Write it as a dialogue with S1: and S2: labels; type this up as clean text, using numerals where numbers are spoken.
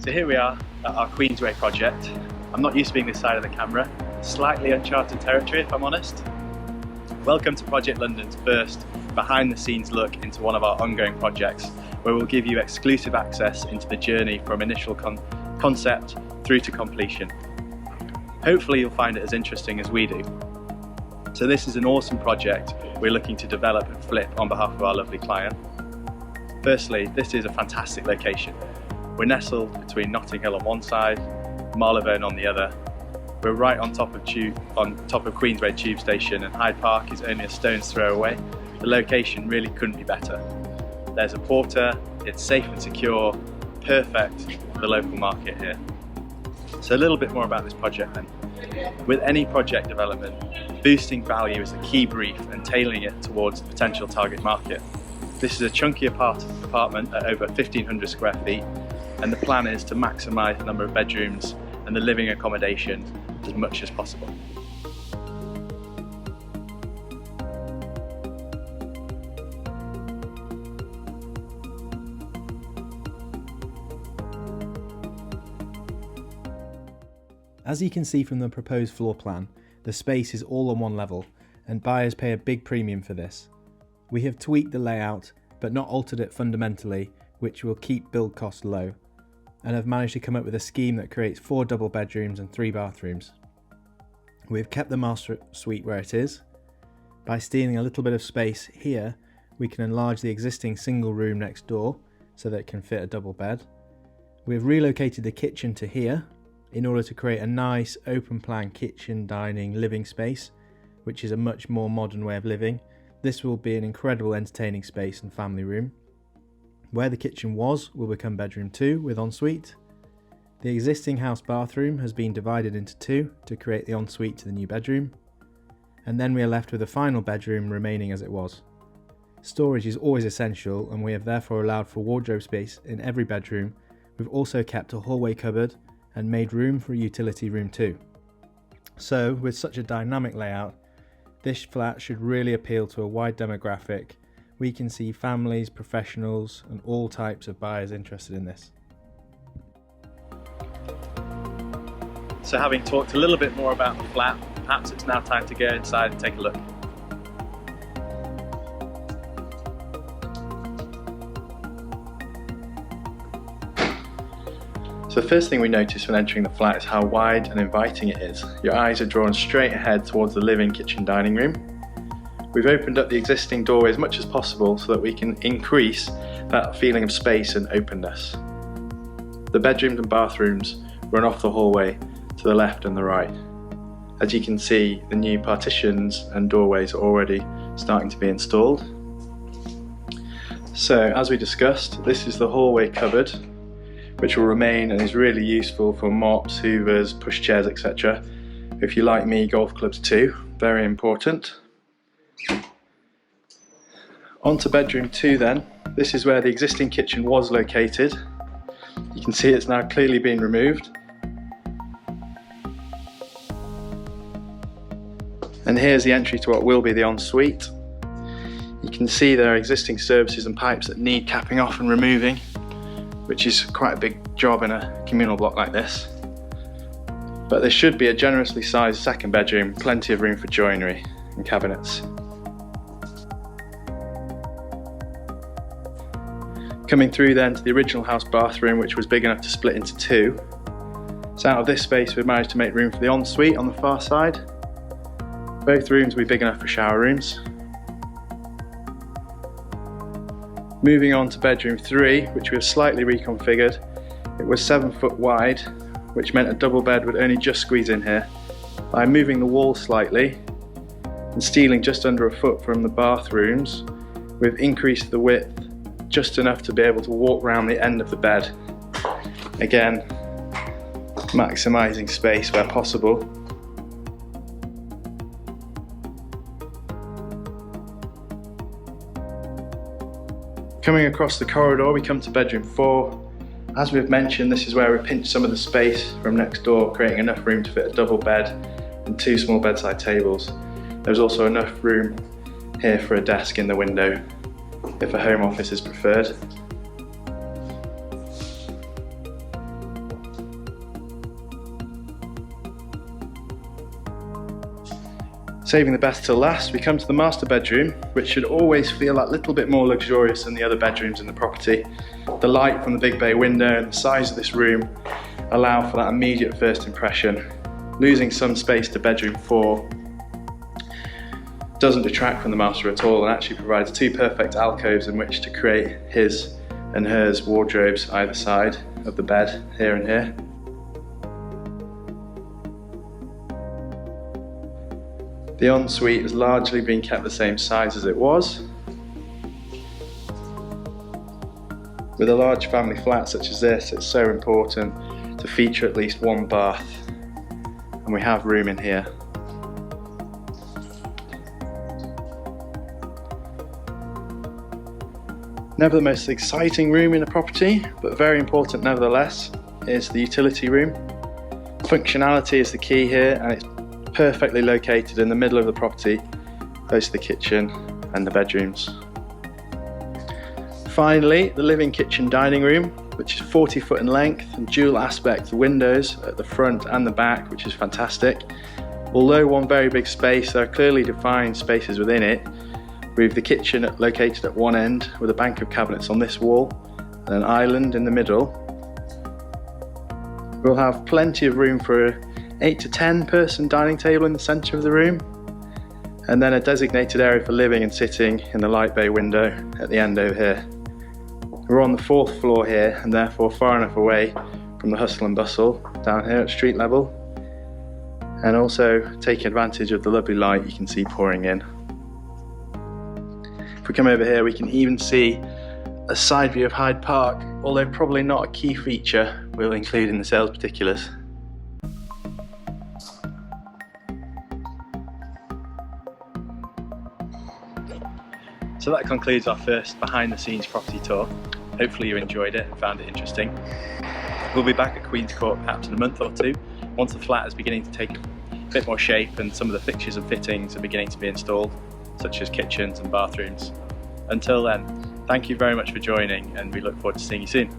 S1: So here we are at our Queensway project. I'm not used to being this side of the camera. Slightly uncharted territory, if I'm honest. Welcome to Project London's first behind the scenes look into one of our ongoing projects, where we'll give you exclusive access into the journey from initial concept through to completion. Hopefully you'll find it as interesting as we do. So this is an awesome project we're looking to develop and flip on behalf of our lovely client. Firstly, this is a fantastic location. We're nestled between Notting Hill on one side, Marylebone on the other. We're right on top of Queensway tube station, and Hyde Park is only a stone's throw away. The location really couldn't be better. There's a porter, it's safe and secure, perfect for the local market here. So a little bit more about this project then. With any project development, boosting value is a key brief and tailoring it towards the potential target market. This is a chunky apartment at over 1,500 square feet, and the plan is to maximise the number of bedrooms and the living accommodation as much as possible.
S2: As you can see from the proposed floor plan, the space is all on one level, and buyers pay a big premium for this. We have tweaked the layout, but not altered it fundamentally, which will keep build costs low, and have managed to come up with a scheme that creates 4 double bedrooms and 3 bathrooms. We have kept the master suite where it is. By stealing a little bit of space here, we can enlarge the existing single room next door so that it can fit a double bed. We have relocated the kitchen to here in order to create a nice open plan kitchen, dining, living space, which is a much more modern way of living. This will be an incredible entertaining space and family room. Where the kitchen was will become bedroom 2 with ensuite. The existing house bathroom has been divided into 2 to create the ensuite to the new bedroom. And then we are left with a final bedroom remaining as it was. Storage is always essential, and we have therefore allowed for wardrobe space in every bedroom. We've also kept a hallway cupboard and made room for a utility room too. So with such a dynamic layout, this flat should really appeal to a wide demographic. We can see families, professionals, and all types of buyers interested in this.
S1: So having talked a little bit more about the flat, perhaps it's now time to go inside and take a look. So the first thing we notice when entering the flat is how wide and inviting it is. Your eyes are drawn straight ahead towards the living kitchen dining room. We've opened up the existing doorway as much as possible so that we can increase that feeling of space and openness. The bedrooms and bathrooms run off the hallway to the left and the right. As you can see, the new partitions and doorways are already starting to be installed. So as we discussed, this is the hallway cupboard, which will remain and is really useful for mops, hoovers, pushchairs, etc. If you like me, golf clubs too, very important. On to bedroom 2 then. This is where the existing kitchen was located. You can see it's now clearly been removed. And here's the entry to what will be the ensuite. You can see there are existing services and pipes that need capping off and removing, which is quite a big job in a communal block like this. But there should be a generously sized second bedroom, plenty of room for joinery and cabinets. Coming through then to the original house bathroom, which was big enough to split into 2. So out of this space we've managed to make room for the ensuite on the far side. Both rooms will be big enough for shower rooms. Moving on to bedroom 3, which we have slightly reconfigured. It was 7 foot wide, which meant a double bed would only just squeeze in here. By moving the wall slightly and stealing just under a foot from the bathrooms, we've increased the width just enough to be able to walk around the end of the bed. Again, maximising space where possible. Coming across the corridor, we come to bedroom 4. As we've mentioned, this is where we pinched some of the space from next door, creating enough room to fit a double bed and 2 small bedside tables. There's also enough room here for a desk in the window if a home office is preferred. Saving the best till last, we come to the master bedroom, which should always feel that little bit more luxurious than the other bedrooms in the property. The light from the big bay window and the size of this room allow for that immediate first impression. Losing some space to bedroom 4 doesn't detract from the master at all, and actually provides 2 perfect alcoves in which to create his and hers wardrobes either side of the bed, here and here. The ensuite has largely been kept the same size as it was. With a large family flat such as this, it's so important to feature at least 1 bath, and we have room in here. Never the most exciting room in the property, but very important nevertheless, is the utility room. Functionality is the key here, and it's perfectly located in the middle of the property, close to the kitchen and the bedrooms. Finally, the living kitchen dining room, which is 40 foot in length and dual aspect windows at the front and the back, which is fantastic. Although one very big space, there are clearly defined spaces within it, with the kitchen located at one end with a bank of cabinets on this wall and an island in the middle. We'll have plenty of room for a 8 to 10 person dining table in the centre of the room, and then a designated area for living and sitting in the light bay window at the end over here. We're on the 4th floor here, and therefore far enough away from the hustle and bustle down here at street level, and also taking advantage of the lovely light you can see pouring in. If we come over here, we can even see a side view of Hyde Park, although probably not a key feature we'll include in the sales particulars. So that concludes our first behind the scenes property tour. Hopefully you enjoyed it and found it interesting. We'll be back at Queen's Court perhaps in a month or 2, once the flat is beginning to take a bit more shape and some of the fixtures and fittings are beginning to be installed, such as kitchens and bathrooms. Until then, thank you very much for joining, and we look forward to seeing you soon.